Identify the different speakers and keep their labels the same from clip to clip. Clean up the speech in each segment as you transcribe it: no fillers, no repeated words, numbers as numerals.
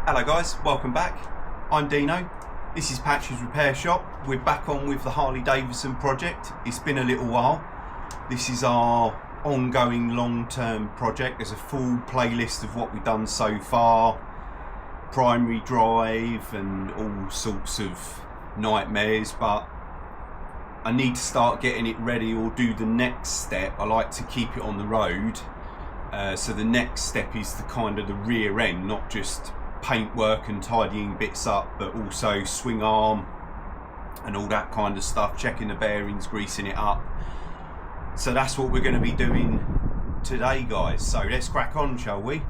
Speaker 1: Hello guys, welcome back. I'm Dino. This is Patch's Repair Shop. We're back on with the Harley Davidson project. It's been a little while. This is our ongoing long-term project. There's a full playlist of what we've done so far. Primary drive and all sorts of nightmares, but I need to start getting it ready or do the next step. I like to keep it on the road. So the next step is the kind of the rear end, not just paint work and tidying bits up, but also swing arm and all that kind of stuff, checking the bearings, greasing it up. So that's what we're going to be doing today, guys. So let's crack on, shall we?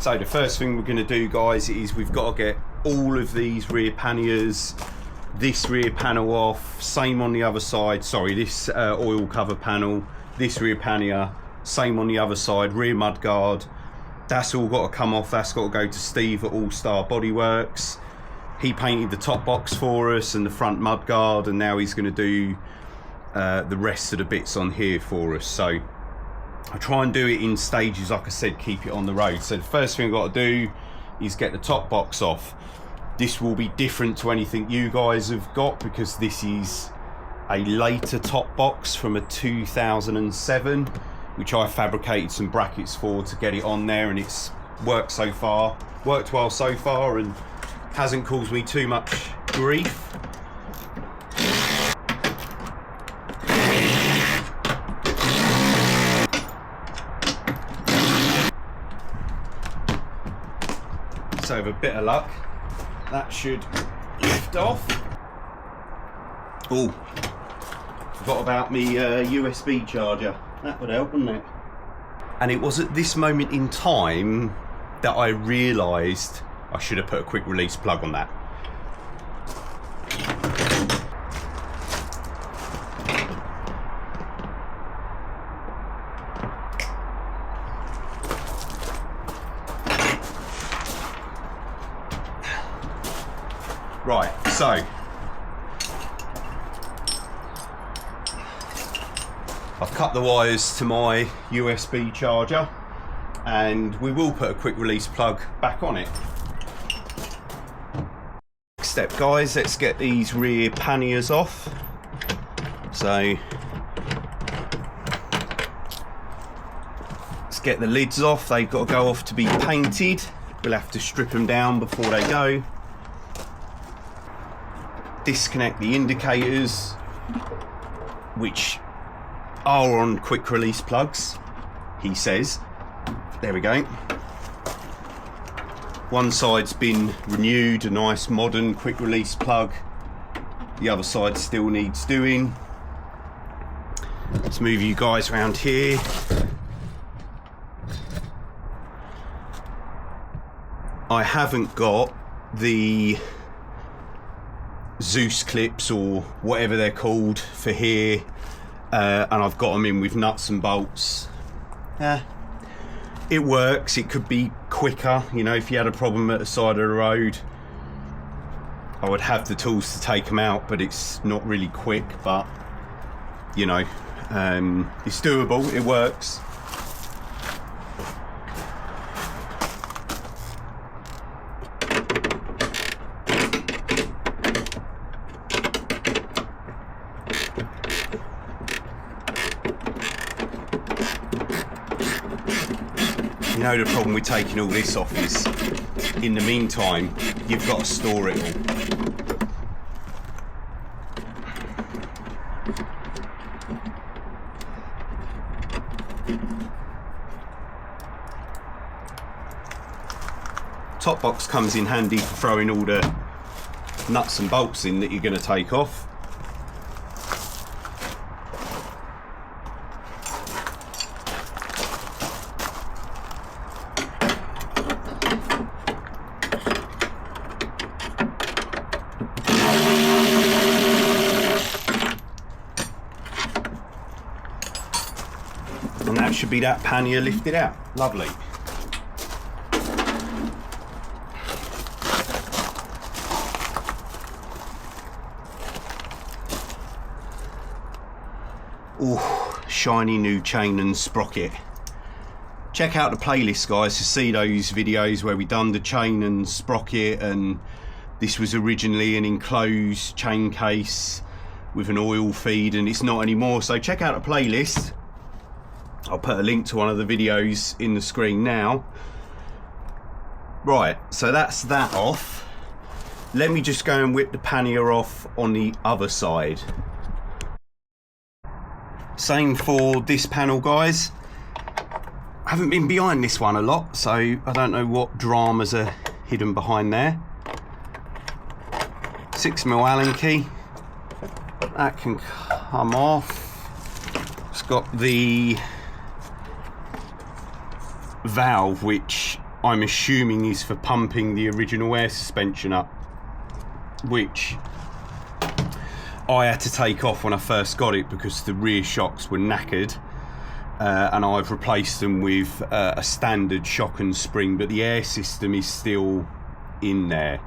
Speaker 1: So the first thing we're going to do, guys, is we've got to get all of these rear panniers, this rear panel off, same on the other side, sorry, this oil cover panel, this rear pannier, same on the other side, rear mudguard, that's all got to come off. That's got to go to Steve at All Star Bodyworks. He painted the top box for us and the front mudguard, and now he's going to do the rest of the bits on here for us. So I try and do it in stages, like I said, keep it on the road. So the first thing I've got to do is get the top box off. This will be different to anything you guys have got because this is a later top box from a 2007, which I fabricated some brackets for to get it on there, and it's worked so far, worked well so far, and hasn't caused me too much grief. So with a bit of luck, that should lift off. Oh, forgot about me USB charger. That would help, wouldn't it? And it was at this moment in time that I realised I should have put a quick release plug on that. Right, so I've cut the wires to my USB charger, and we will put a quick release plug back on it. Next step, guys, let's get these rear panniers off. So let's get the lids off. They've got to go off to be painted. We'll have to strip them down before they go. Disconnect the indicators, which are on quick release plugs, he says. There we go. One side's been renewed, a nice modern quick release plug. The other side still needs doing. Let's move you guys around here. I haven't got the Zeus clips or whatever they're called for here, and I've got them in with nuts and bolts. It works. It could be quicker, you know, if you had a problem at the side of the road. I would have the tools to take them out, but it's not really quick. But you know, it's doable. It works. You know, the problem with taking all this off is, in the meantime, you've got to store it all. Top box comes in handy for throwing all the nuts and bolts in that you're going to take off. And that should be that pannier lifted out. Lovely. Oh, shiny new chain and sprocket. Check out the playlist, guys, to see those videos where we done the chain and sprocket, and this was originally an enclosed chain case with an oil feed, and it's not anymore. So check out the playlist. I'll put a link to one of the videos in the screen now. Right, so that's that off. Let me just go and whip the pannier off on the other side. Same for this panel, guys. I haven't been behind this one a lot, so I don't know what dramas are hidden behind there. 6mm Allen key. That can come off. It's got the valve, which I'm assuming is for pumping the original air suspension up, which I had to take off when I first got it because the rear shocks were knackered, and I've replaced them with a standard shock and spring, but the air system is still in there.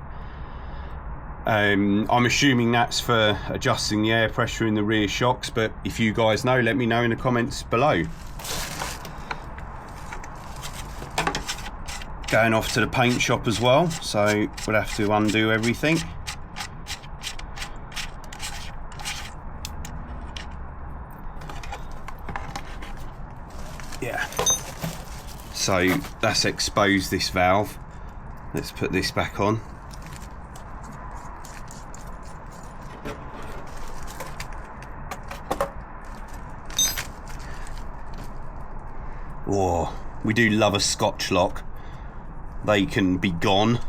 Speaker 1: I'm assuming that's for adjusting the air pressure in the rear shocks, but if you guys know, let me know in the comments below. Going off to the paint shop as well, so we'll have to undo everything. Yeah, so that's exposed this valve. Let's put this back on. Oh, we do love a Scotch lock. They can be gone.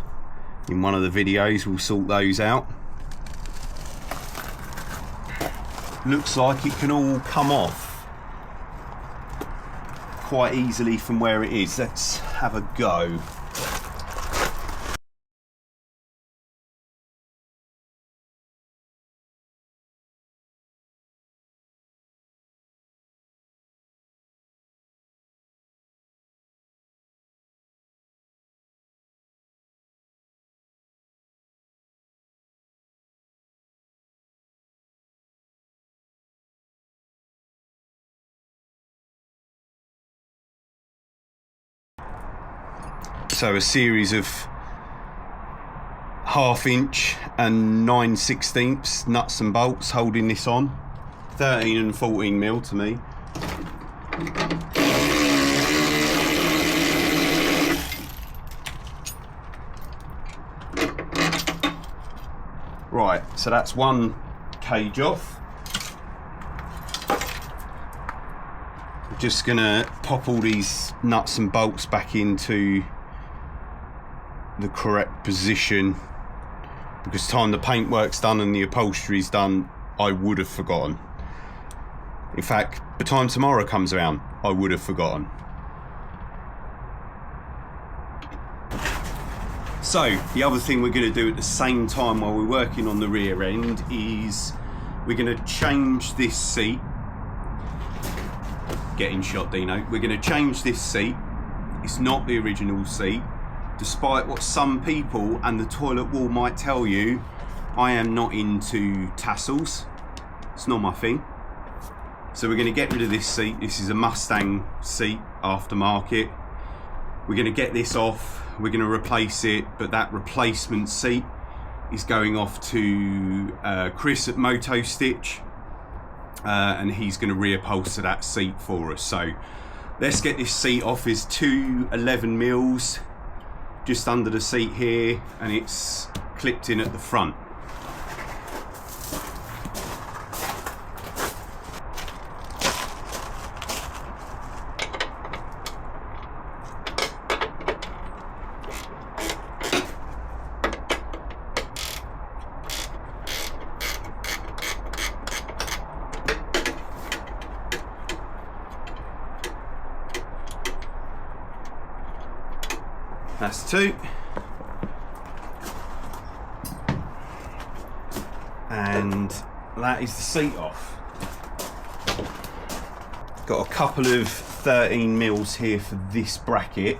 Speaker 1: In one of the videos we'll sort those out. Looks like it can all come off quite easily from where it is. Let's have a go. So a series of 1/2 inch and 9/16 nuts and bolts holding this on. 13 and 14mm to me. Right, so that's one cage off. I'm just gonna pop all these nuts and bolts back into the correct position, because time the paintwork's done and the upholstery's done, I would have forgotten. In fact, by the time tomorrow comes around, I would have forgotten. So the other thing we're going to do at the same time while we're working on the rear end is we're going to change this seat. Getting shot, Dino. We're going to change this seat. It's not the original seat. Despite what some people and the toilet wall might tell you, I am not into tassels. It's not my thing. So we're going to get rid of this seat. This is a Mustang seat, aftermarket. We're going to get this off. We're going to replace it, but that replacement seat is going off to Chris at Moto Stitch, and he's going to reupholster that seat for us. So let's get this seat off. Is 2 11mm just under the seat here, and it's clipped in at the front. That's 2. And that is the seat off. Got a couple of 13mm here for this bracket.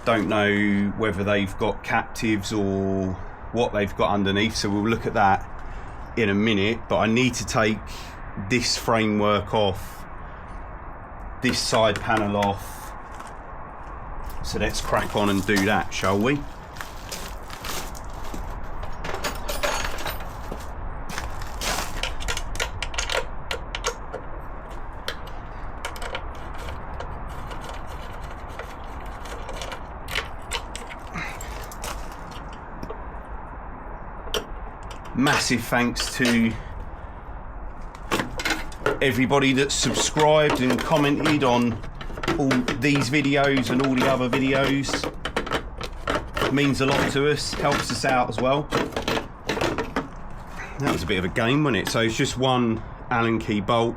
Speaker 1: Don't know whether they've got captives or what they've got underneath, so we'll look at that in a minute, but I need to take this framework off, this side panel off. So let's crack on and do that, shall we? Massive thanks to everybody that's subscribed and commented on all these videos and all the other videos. It means a lot to us, helps us out as well. That was a bit of a game, wasn't it? So it's just one Allen key bolt,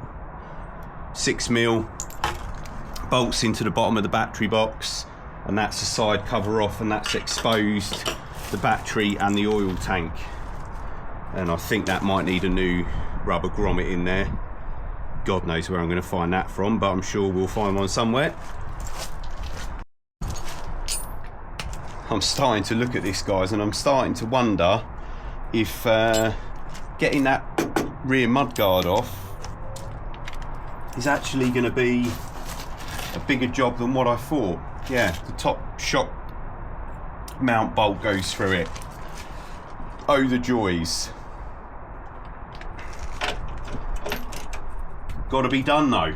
Speaker 1: 6mm, bolts into the bottom of the battery box, and that's the side cover off, and that's exposed the battery and the oil tank. And I think that might need a new rubber grommet in there. God knows where I'm going to find that from, but I'm sure we'll find one somewhere. I'm starting to look at this, guys, and I'm starting to wonder if getting that rear mudguard off is actually going to be a bigger job than what I thought. Yeah, the top shock mount bolt goes through it. Oh, the joys. Got to be done though.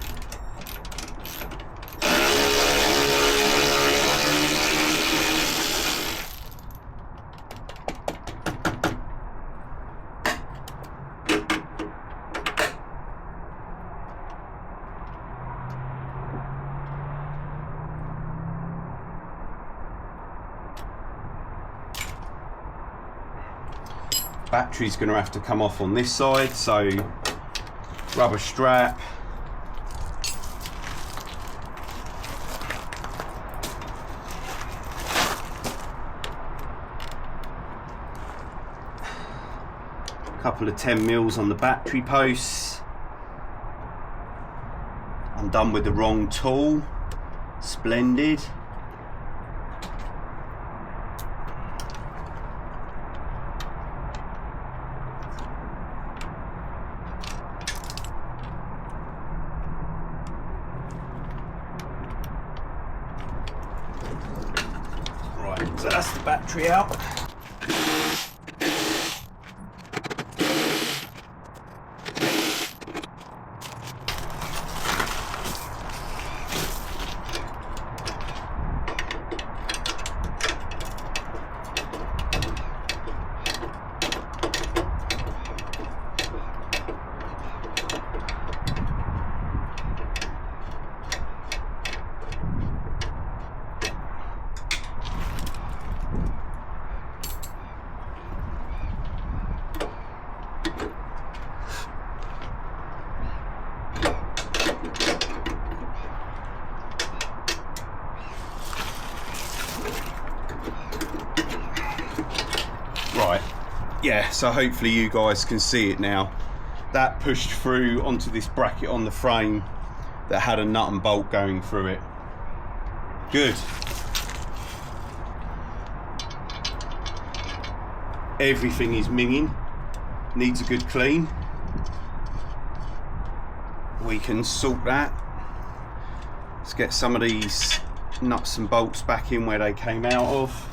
Speaker 1: Battery's going to have to come off on this side, so rubber strap, couple of 10mm on the battery posts. I'm done with the wrong tool. Splendid. Right, so that's the battery out. Right, yeah, so hopefully you guys can see it now. That pushed through onto this bracket on the frame that had a nut and bolt going through it. Good. Everything is minging, needs a good clean. We can sort that. Let's get some of these nuts and bolts back in where they came out of.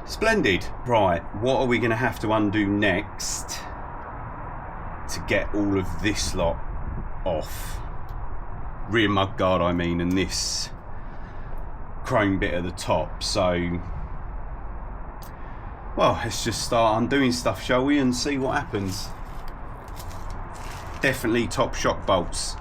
Speaker 1: Splendid. Right, what are we going to have to undo next to get all of this lot off? Rear mudguard, I mean, and this chrome bit at the top. So, well, let's just start undoing stuff, shall we, and see what happens. Definitely top shock bolts.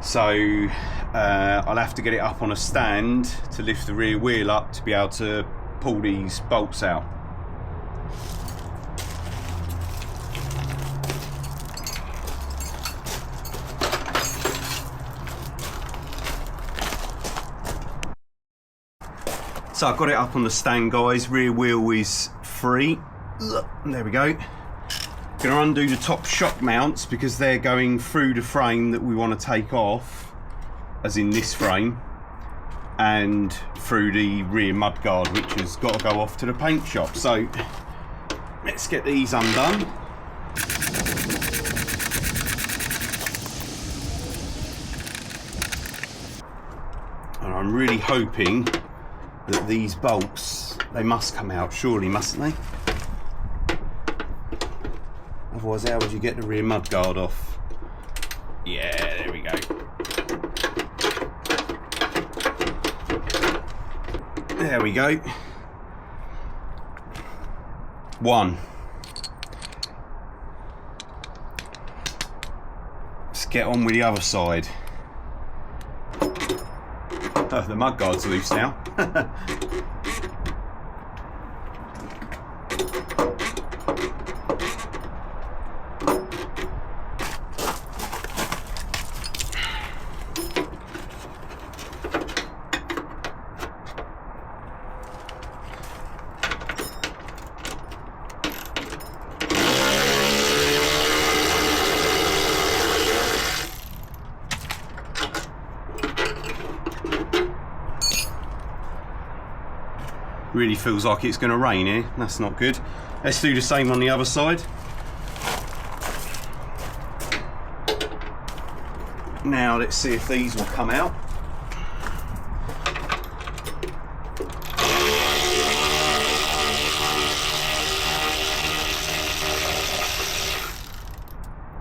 Speaker 1: So I'll have to get it up on a stand to lift the rear wheel up to be able to pull these bolts out. So I've got it up on the stand, guys. Rear wheel is free. There we go. Going to undo the top shock mounts because they're going through the frame that we want to take off, as in this frame, and through the rear mudguard, which has got to go off to the paint shop. So let's get these undone. And I'm really hoping that these bolts, they must come out, surely, mustn't they? Otherwise, how would you get the rear mudguard off? Yeah, there we go. There we go. One. Let's get on with the other side. Oh, the mudguard's loose now. Really feels like it's going to rain here. That's not good. Let's do the same on the other side. Now let's see if these will come out.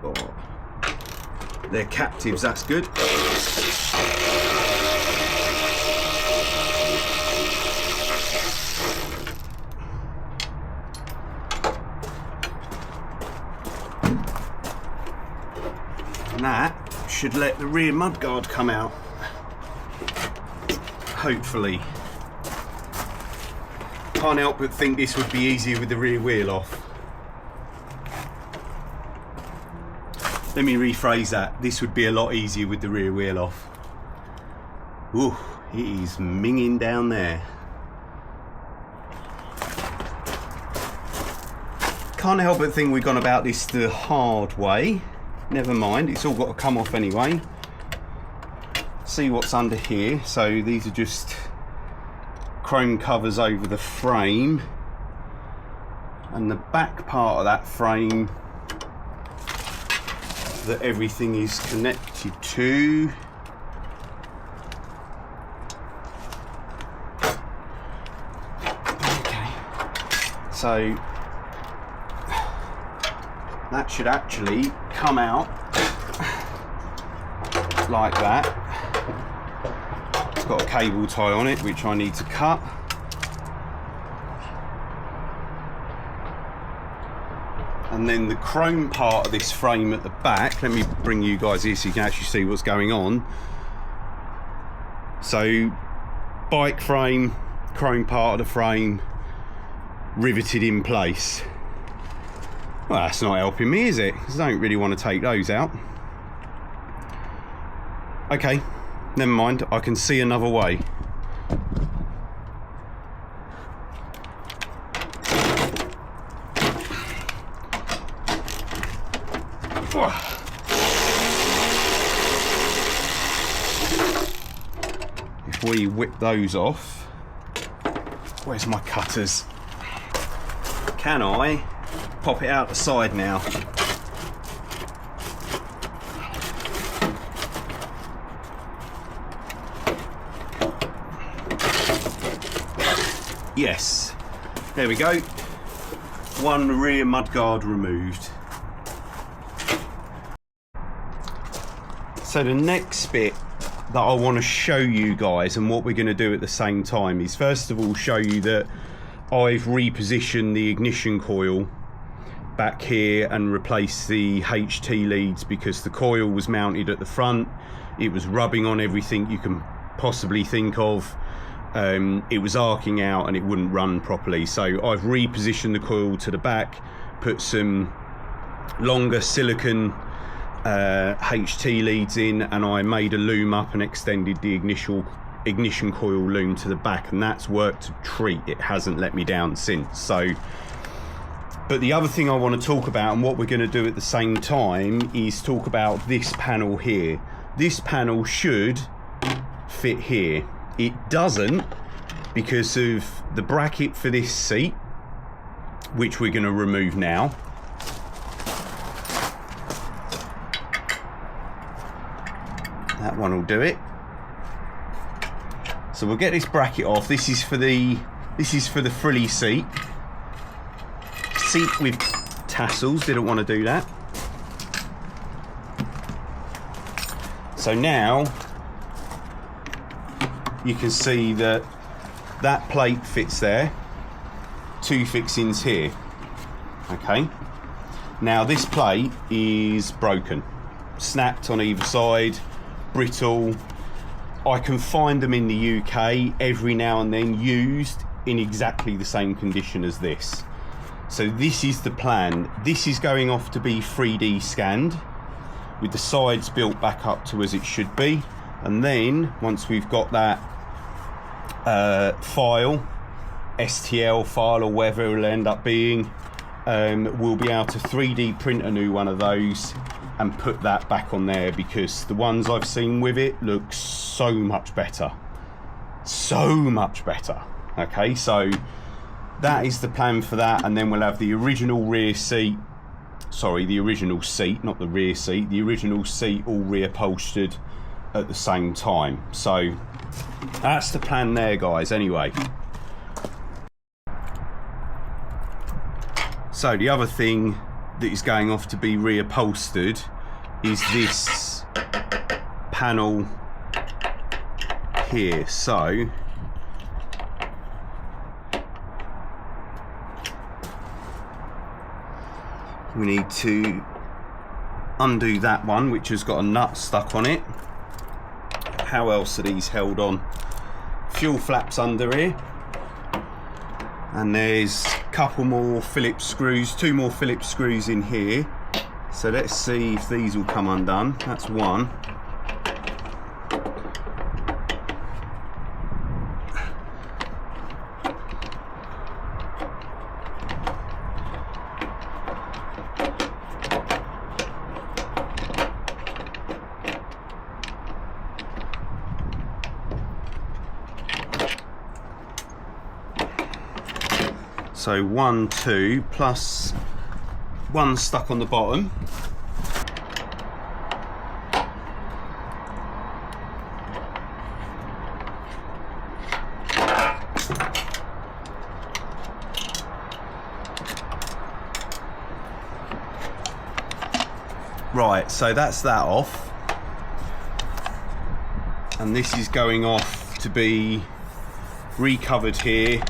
Speaker 1: Oh. They're captives, that's good. And that should let the rear mudguard come out, hopefully. Can't help but think this would be easier with the rear wheel off. Let me rephrase that. This would be a lot easier with the rear wheel off. Ooh, it is minging down there. Can't help but think we've gone about this the hard way. Never mind, it's all got to come off anyway. See what's under here. So these are just chrome covers over the frame, and the back part of that frame that everything is connected to. Okay, so that should actually come out like that. It's got a cable tie on it which I need to cut. And then the chrome part of this frame at the back, let me bring you guys here so you can actually see what's going on. So bike frame, chrome part of the frame riveted in place. Well, that's not helping me, is it? Because I don't really want to take those out. Okay, never mind. I can see another way. If we whip those off, where's my cutters? Can I pop it out the side now? Yes, there we go. One rear mudguard removed. So the next bit that I want to show you guys, and what we're going to do at the same time, is first of all show you that I've repositioned the ignition coil back here and replace the HT leads because the coil was mounted at the front. It was rubbing on everything you can possibly think of. It was arcing out and it wouldn't run properly. So I've repositioned the coil to the back, put some longer silicon HT leads in, and I made a loom up and extended the ignition coil loom to the back, and that's worked a treat. It hasn't let me down since. So, but the other thing I want to talk about, and what we're going to do at the same time, is talk about this panel here. This panel should fit here. It doesn't, because of the bracket for this seat, which we're going to remove now. That one will do it. So we'll get this bracket off. This is for the frilly seat with tassels. Didn't want to do that. So now you can see that that plate fits there, 2 fixings here. Okay, now this plate is broken, snapped on either side, brittle. I can find them in the UK every now and then used in exactly the same condition as this. So this is the plan. This is going off to be 3D scanned with the sides built back up to as it should be, and then once we've got that file, STL file or whatever it will end up being, we'll be able to 3D print a new one of those and put that back on there, because the ones I've seen with it look so much better. So much better. Okay, so that is the plan for that, and then we'll have the original rear seat, sorry, the original seat, not the rear seat, the original seat all reupholstered at the same time. So that's the plan there, guys. Anyway, so the other thing that is going off to be reupholstered is this panel here. So we need to undo that one, which has got a nut stuck on it. How else are these held on? Fuel flaps under here, and there's a couple more Phillips screws, 2 more Phillips screws in here. So let's see if these will come undone. That's one. So 1, 2, plus one stuck on the bottom. Right, so that's that off. And this is going off to be recovered here,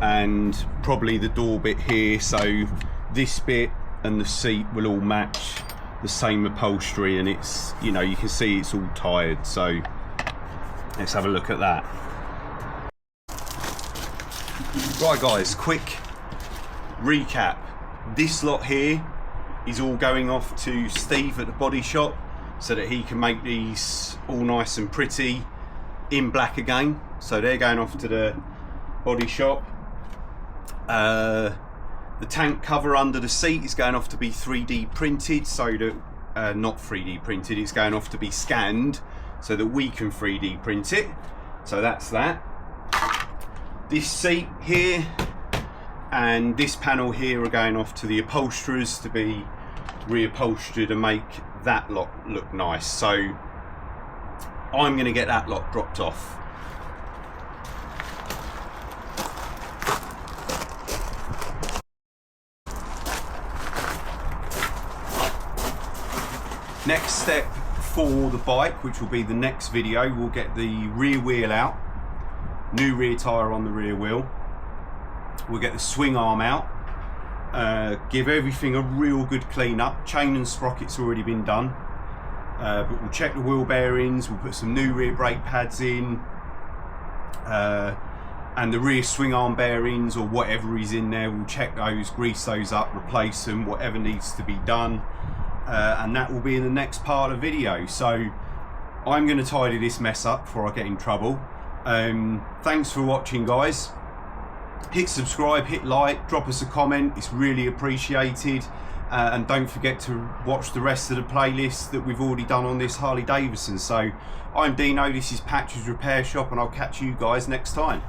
Speaker 1: and probably the door bit here, so this bit and the seat will all match the same upholstery, and it's, you know, you can see it's all tired. So let's have a look at that. Right guys, quick recap. This lot here is all going off to Steve at the body shop so that he can make these all nice and pretty in black again. So they're going off to the body shop. The tank cover under the seat is going off to be 3D printed, so that not 3D printed, it's going off to be scanned so that we can 3D print it. So that's that. This seat here and this panel here are going off to the upholsterers to be reupholstered and make that lot look nice. So I'm going to get that lot dropped off. Next step for the bike, which will be the next video, we'll get the rear wheel out, new rear tyre on the rear wheel, we'll get the swing arm out, give everything a real good clean up. Chain and sprocket's already been done, but we'll check the wheel bearings, we'll put some new rear brake pads in, and the rear swing arm bearings or whatever is in there, we'll check those, grease those up, replace them, whatever needs to be done, and that will be in the next part of the video. So I'm going to tidy this mess up before I get in trouble. Thanks for watching, guys. Hit subscribe, hit like, drop us a comment, it's really appreciated, and don't forget to watch the rest of the playlist that we've already done on this Harley Davidson. So I'm Dino, this is Patch's Repair Shop, and I'll catch you guys next time.